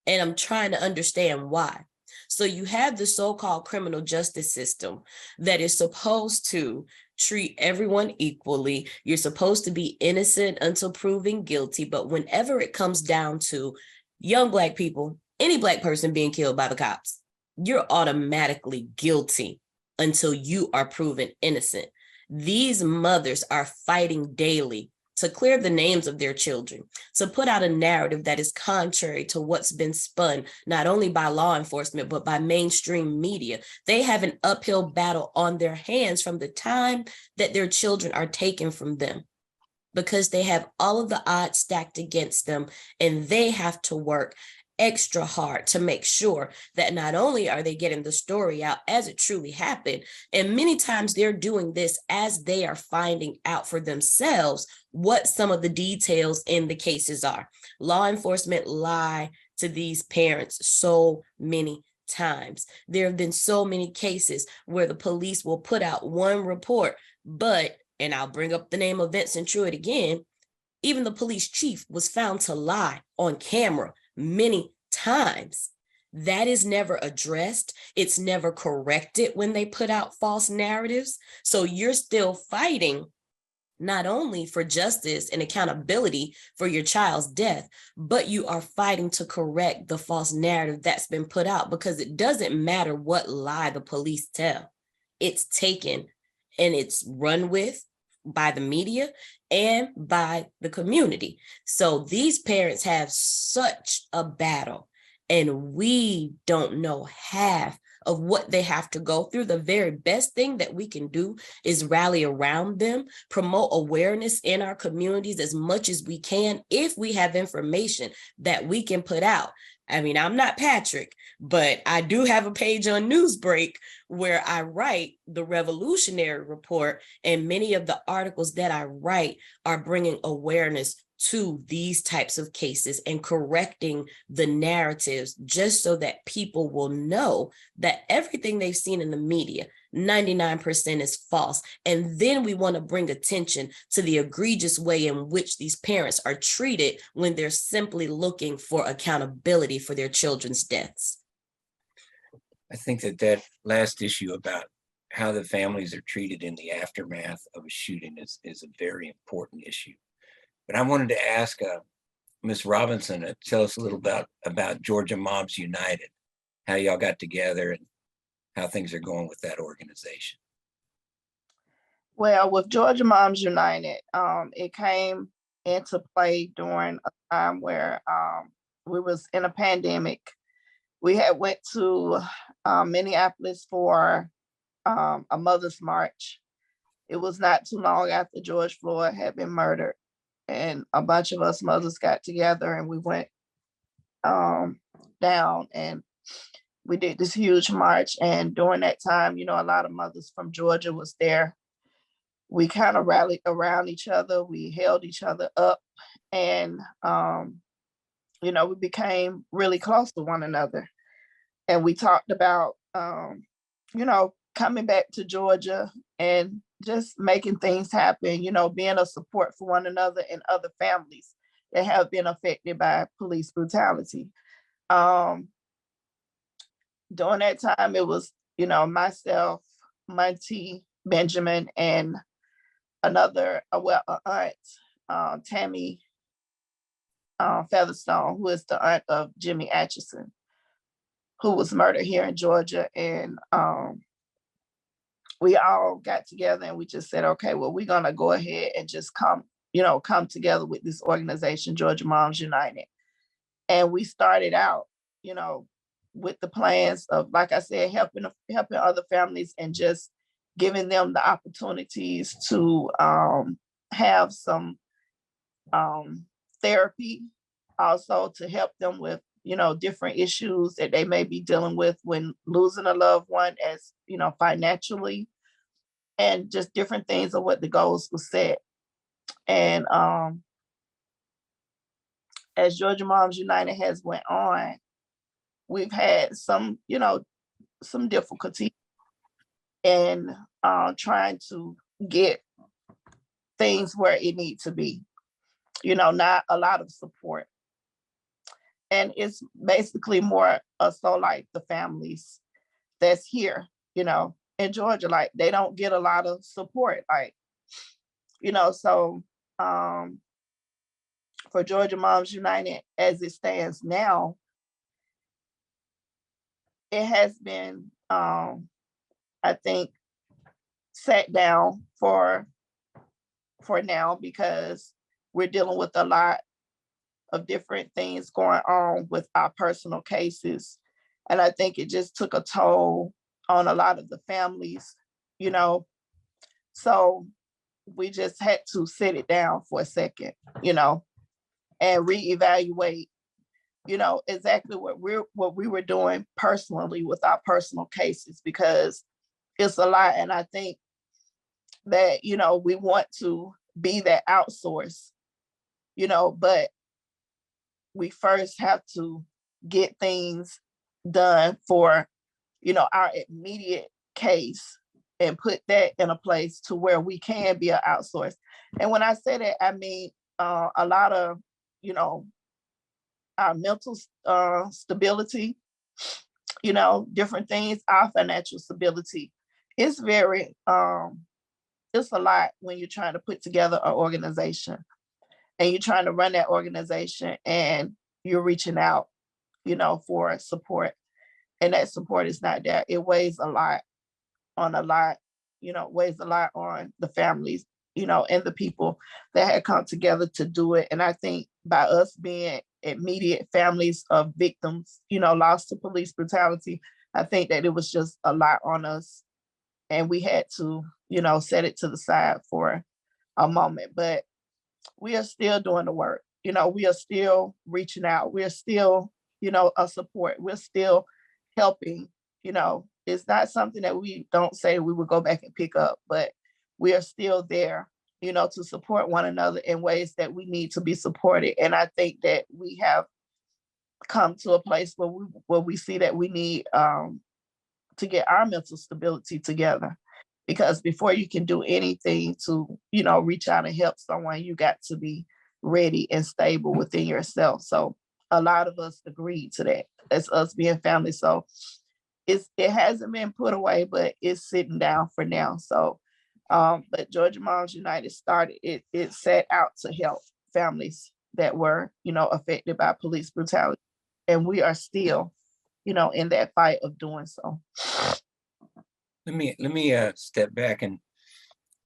and I'm trying to understand why. So you have the so-called criminal justice system that is supposed to treat everyone equally. You're supposed to be innocent until proven guilty, but whenever it comes down to young Black people, any Black person being killed by the cops, you're automatically guilty until you are proven innocent. These mothers are fighting daily to clear the names of their children, to put out a narrative that is contrary to what's been spun, not only by law enforcement, but by mainstream media. They have an uphill battle on their hands from the time that their children are taken from them, because they have all of the odds stacked against them, and they have to work extra hard to make sure that not only are they getting the story out as it truly happened, and many times they're doing this as they are finding out for themselves what some of the details in the cases are. Law enforcement lie to these parents so many times. There have been so many cases where the police will put out one report, but, and I'll bring up the name of Vincent Truitt again, even the police chief was found to lie on camera many times. That is never addressed. It's never corrected when they put out false narratives. So you're still fighting not only for justice and accountability for your child's death, but you are fighting to correct the false narrative that's been put out, because it doesn't matter what lie the police tell. It's taken and it's run with by the media and by the community. So these parents have such a battle, and we don't know half of what they have to go through. The very best thing that we can do is rally around them, promote awareness in our communities as much as we can if we have information that we can put out. I mean, I'm not Patrick, but I do have a page on Newsbreak where I write the Revolutionary Report, and many of the articles that I write are bringing awareness to these types of cases and correcting the narratives, just so that people will know that everything they've seen in the media, 99% is false. And then we want to bring attention to the egregious way in which these parents are treated when they're simply looking for accountability for their children's deaths. I think that last issue about how the families are treated in the aftermath of a shooting is a very important issue. But I wanted to ask Ms. Robinson to tell us a little about Georgia Moms United, how y'all got together and how things are going with that organization. Well, with Georgia Moms United, it came into play during a time where we was in a pandemic. We had went to Minneapolis for a Mother's March. It was not too long after George Floyd had been murdered, and a bunch of us mothers got together and we went down and we did this huge march. And during that time, a lot of mothers from Georgia was there. We kind of rallied around each other. We held each other up, and we became really close to one another. And we talked about, coming back to Georgia and just making things happen, being a support for one another and other families that have been affected by police brutality. During that time, it was, myself, Monty Benjamin, and another, aunt, Tammy Featherstone, who is the aunt of Jimmy Atchison, who was murdered here in Georgia. And we all got together and we just said, okay, well, we're going to go ahead and just come together with this organization, Georgia Moms United. And we started out, with the plans of, like I said, helping other families and just giving them the opportunities to have some therapy, also to help them with, different issues that they may be dealing with when losing a loved one, as, financially, and just different things of what the goals were set. And as Georgia Moms United has went on, we've had some difficulty in trying to get things where it needs to be, not a lot of support. And it's basically more so like the families that's here, in Georgia, like they don't get a lot of support, like, so for Georgia Moms United, as it stands now, it has been, I think, sat down for now, because we're dealing with a lot of different things going on with our personal cases. And I think it just took a toll on a lot of the families, so we just had to sit it down for a second, and reevaluate, exactly what we were doing personally with our personal cases, because it's a lot. And I think that, we want to be that outsource, but we first have to get things done for, our immediate case, and put that in a place to where we can be an outsource. And when I say that, I mean a lot of, our mental stability, different things, our financial stability. It's very, it's a lot when you're trying to put together an organization and you're trying to run that organization and you're reaching out, for support. And that support is not there. It weighs a lot on the families, and the people that had come together to do it. And I think by us being immediate families of victims, lost to police brutality, I think that it was just a lot on us. And we had to, set it to the side for a moment. But we are still doing the work. We are still reaching out. We're still, a support. We're still helping. It's not something that we don't say we will go back and pick up, but we are still there, to support one another in ways that we need to be supported. And I think that we have come to a place where we see that we need to get our mental stability together. Because before you can do anything to, reach out and help someone, you got to be ready and stable within yourself. So a lot of us agreed to that as us being family. So it hasn't been put away, but it's sitting down for now. So, but Georgia Moms United started, it set out to help families that were, affected by police brutality. And we are still, in that fight of doing so. Let me step back and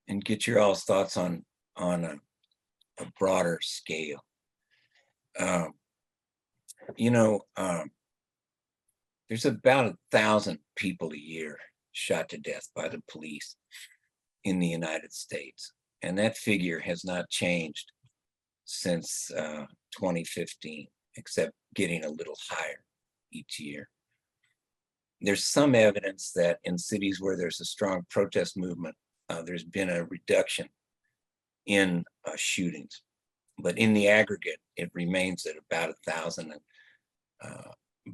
and get your all's thoughts on a broader scale. There's about 1,000 people a year shot to death by the police in the United States. And that figure has not changed since 2015, except getting a little higher each year. There's some evidence that in cities where there's a strong protest movement, there's been a reduction in shootings. But in the aggregate, it remains at about 1,000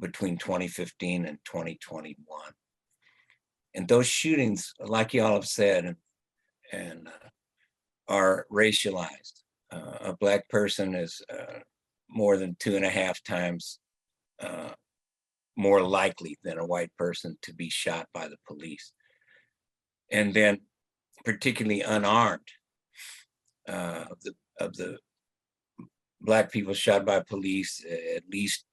between 2015 and 2021. And those shootings, like you all have said, and are racialized. A Black person is more than 2.5 times more likely than a white person to be shot by the police. And then particularly unarmed, of the Black people shot by police, at least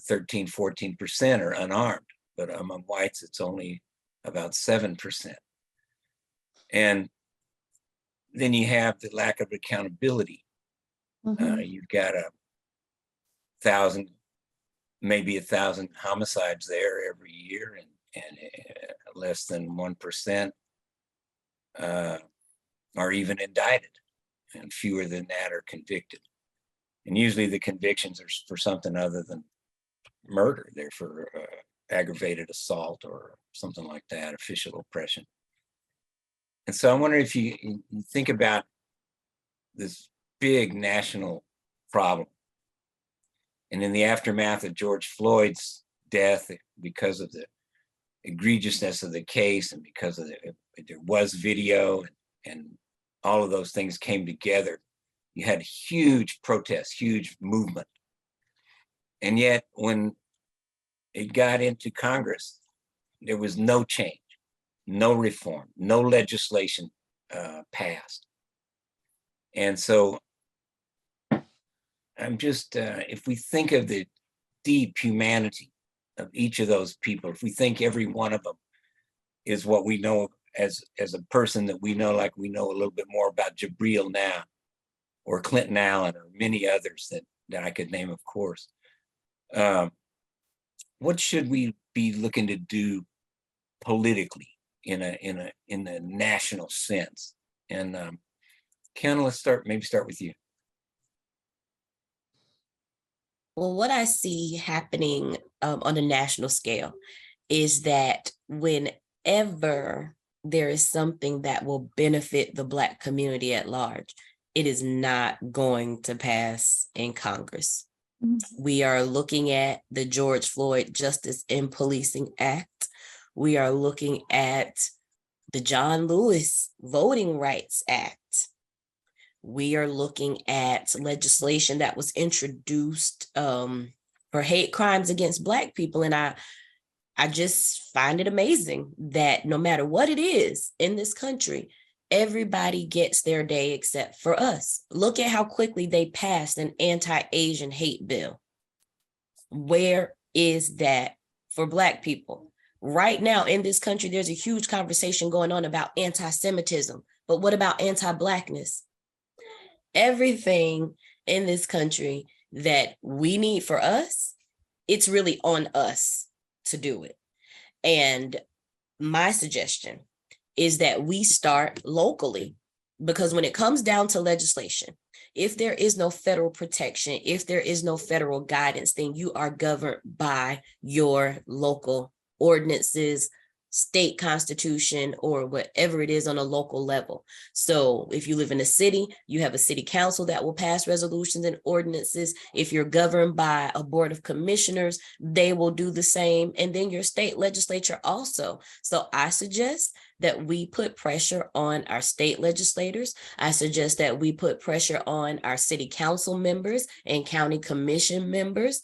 13, 14% are unarmed, but among whites, it's only about 7%. And then you have the lack of accountability. You've got 1,000, maybe 1,000 homicides there every year, and less than 1% are even indicted, and fewer than that are convicted. And usually the convictions are for something other than murder. They're for aggravated assault or something like that, official oppression. And so I wonder if you think about this big national problem. And in the aftermath of George Floyd's death, because of the egregiousness of the case and because of there was video and all of those things came together, you had huge protests, huge movement. And yet when it got into Congress, there was no change, no reform, no legislation passed. And so I'm just, if we think of the deep humanity of each of those people, if we think every one of them is what we know as a person that we know, like we know a little bit more about Jabril now, or Clinton Allen, or many others that I could name, of course. What should we be looking to do politically in a national sense? And Ken, let's start with you. Well, what I see happening on a national scale is that whenever there is something that will benefit the Black community at large, it is not going to pass in Congress. We are looking at the George Floyd Justice in Policing Act. We are looking at the John Lewis Voting Rights Act. We are looking at legislation that was introduced for hate crimes against Black people. And I just find it amazing that no matter what it is in this country, everybody gets their day except for us. Look at how quickly they passed an anti-Asian hate bill. Where is that for Black people? Right now in this country, there's a huge conversation going on about anti-Semitism, but what about anti-Blackness? Everything in this country that we need for us, it's really on us to do it. And my suggestion is that we start locally, because when it comes down to legislation, if there is no federal protection, if there is no federal guidance, then you are governed by your local ordinances, state constitution, or whatever it is on a local level. So if you live in a city, you have a city council that will pass resolutions and ordinances. If you're governed by a board of commissioners, they will do the same. And then your state legislature also. So I suggest that we put pressure on our state legislators. I suggest that we put pressure on our city council members and county commission members.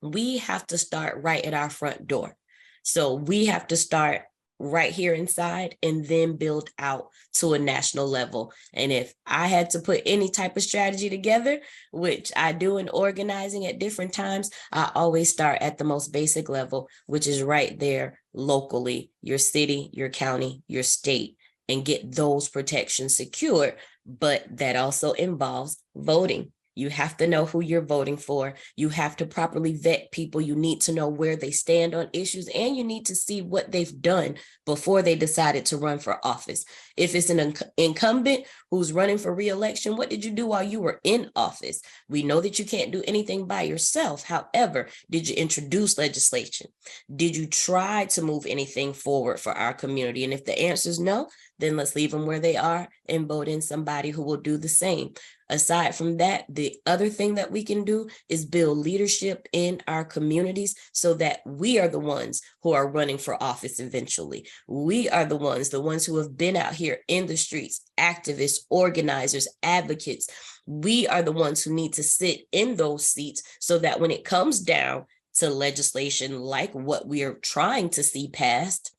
We have to start right at our front door. So we have to start right here inside and then build out to a national level. And if I had to put any type of strategy together, which I do in organizing at different times, I always start at the most basic level, which is right there locally, your city, your county, your state, and get those protections secured. But that also involves voting. You have to know who you're voting for. You have to properly vet people. You need to know where they stand on issues, and you need to see what they've done before they decided to run for office. If it's an incumbent who's running for re-election, what did you do while you were in office? We know that you can't do anything by yourself. However, did you introduce legislation? Did you try to move anything forward for our community? And if the answer is no, then let's leave them where they are and vote in somebody who will do the same. Aside from that, the other thing that we can do is build leadership in our communities so that we are the ones who are running for office eventually. We are the ones who have been out here in the streets, activists, organizers, advocates. We are the ones who need to sit in those seats so that when it comes down to legislation like what we are trying to see passed,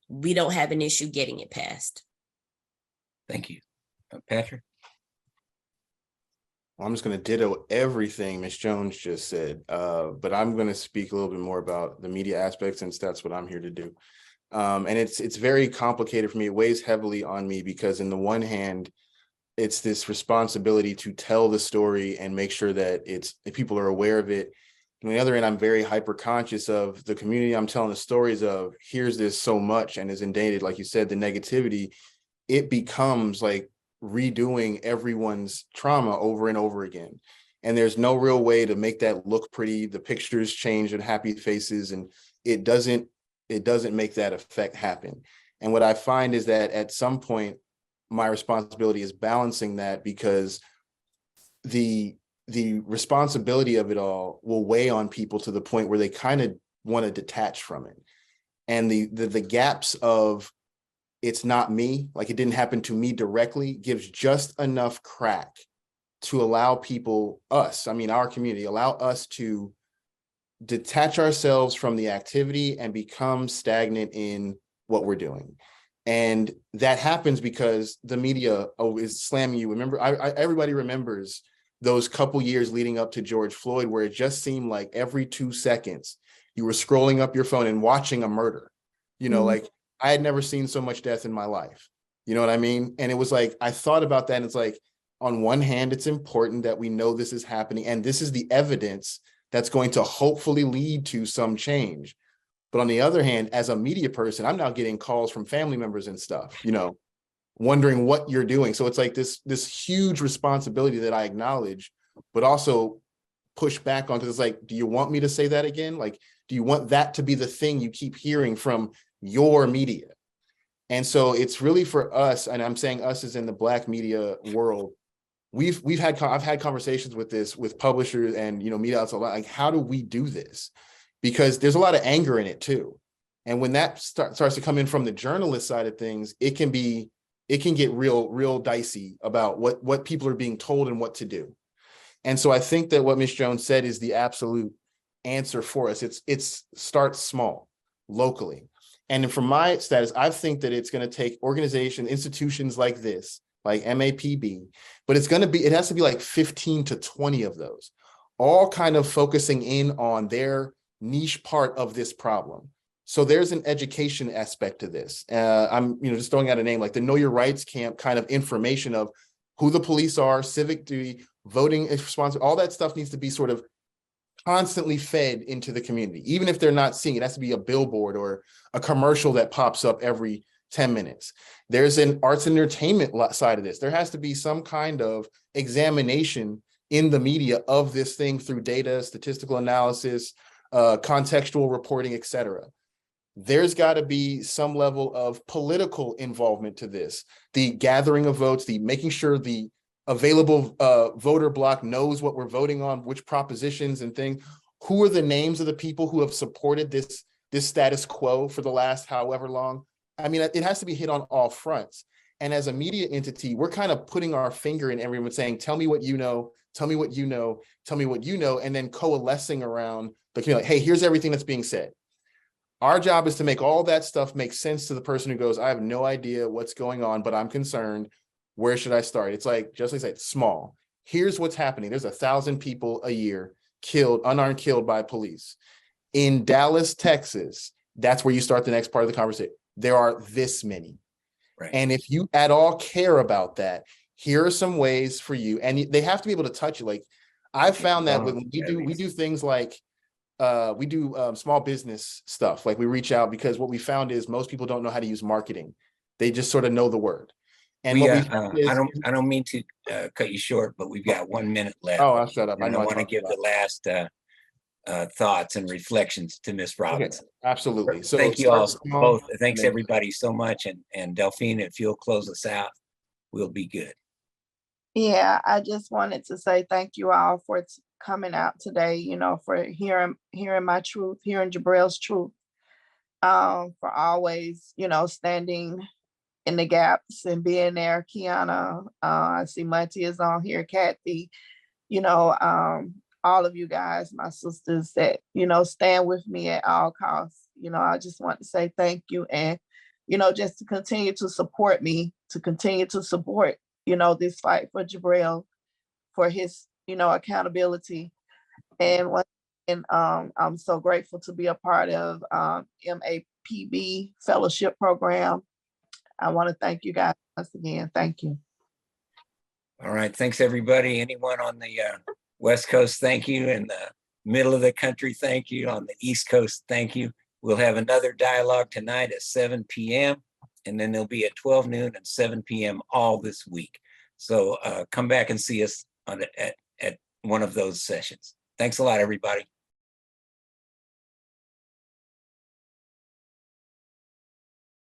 we don't have an issue getting it passed. Thank you. Patrick? I'm just going to ditto everything Ms. Jones just said, but I'm going to speak a little bit more about the media aspect since that's what I'm here to do. And it's very complicated for me. It weighs heavily on me because in the one hand, it's this responsibility to tell the story and make sure that people are aware of it. On the other end, I'm very hyper conscious of the community I'm telling the stories of. Here's this so much and is inundated, like you said, the negativity. It becomes like redoing everyone's trauma over and over again. And there's no real way to make that look pretty. The pictures change and happy faces, and it doesn't make that effect happen. And what I find is that at some point, my responsibility is balancing that, because the responsibility of it all will weigh on people to the point where they kind of want to detach from it. And the gaps of it's not me, like it didn't happen to me directly, gives just enough crack to allow people, our community, allow us to detach ourselves from the activity and become stagnant in what we're doing. And that happens because the media is slamming you. Remember, everybody remembers those couple years leading up to George Floyd, where it just seemed like every 2 seconds you were scrolling up your phone and watching a murder. Like I had never seen so much death in my life. You know what I mean? And it was like, I thought about that, and it's like, on one hand, it's important that we know this is happening, and this is the evidence that's going to hopefully lead to some change. But on the other hand, as a media person, I'm now getting calls from family members and stuff, wondering what you're doing. So it's like this huge responsibility that I acknowledge, but also push back on, because it's like, do you want me to say that again? Like, do you want that to be the thing you keep hearing from your media? And so it's really for us, and I'm saying us as in the Black media world, I've had conversations with publishers and media outlets a lot, like, how do we do this? Because there's a lot of anger in it too. And when that starts to come in from the journalist side of things, it can get real dicey about what people are being told and what to do. And so I think that what Ms. Jones said is the absolute answer for us. It's start small, locally. And from my status, I think that it's going to take institutions like this, like MAPB, but it has to be like 15 to 20 of those, all kind of focusing in on their niche part of this problem. So there's an education aspect to this. I'm just throwing out a name like the Know Your Rights camp kind of information of who the police are, civic duty, voting responsibility, all that stuff needs to be sort of constantly fed into the community. Even if they're not seeing it, has to be a billboard or a commercial that pops up every 10 minutes. There's an arts and entertainment side of this. There has to be some kind of examination in the media of this thing through data, statistical analysis, contextual reporting, etc. There's got to be some level of political involvement to this. The gathering of votes, the making sure the available voter block knows what we're voting on, which propositions and things. Who are the names of the people who have supported this status quo for the last however long? I mean, it has to be hit on all fronts. And as a media entity, we're kind of putting our finger in everyone saying, tell me what you know, tell me what you know, tell me what you know, and then coalescing around the community. Like, hey, here's everything that's being said. Our job is to make all that stuff make sense to the person who goes, I have no idea what's going on, but I'm concerned. Where should I start? It's like, just like I said, small. Here's what's happening. There's 1,000 people a year unarmed killed by police. In Dallas, Texas, that's where you start the next part of the conversation. There are this many. Right. And if you at all care about that, here are some ways for you. And they have to be able to touch you. Like I've found that when we do things like we do small business stuff. Like we reach out because what we found is most people don't know how to use marketing. They just sort of know the word. And I don't mean to cut you short, but we've got 1 minute left. Oh, I'll shut up. And I want to give the last thoughts and reflections to Miss Robinson. Okay, absolutely. So thank you all both. Thanks everybody so much. And Delphine, if you'll close us out, we'll be good. Yeah, I just wanted to say thank you all for coming out today, you know, for hearing my truth, hearing Jabril's truth, for always, you know, standing in the gaps and being there. Kiana, I see Monty is on here, Kathy, you know, all of you guys, my sisters that, you know, stand with me at all costs. You know, I just want to say thank you. And, you know, just to continue to support me, to continue to support, you know, this fight for Jabril, for his, you know, accountability. And I'm so grateful to be a part of MAPB fellowship program. I want to thank you guys once again. Thank you. All right. Thanks, everybody. Anyone on the West Coast, thank you. In the middle of the country, thank you. On the East Coast, thank you. We'll have another dialogue tonight at 7 p.m. And then there'll be at 12 noon and 7 p.m. all this week. So come back and see us at one of those sessions. Thanks a lot, everybody.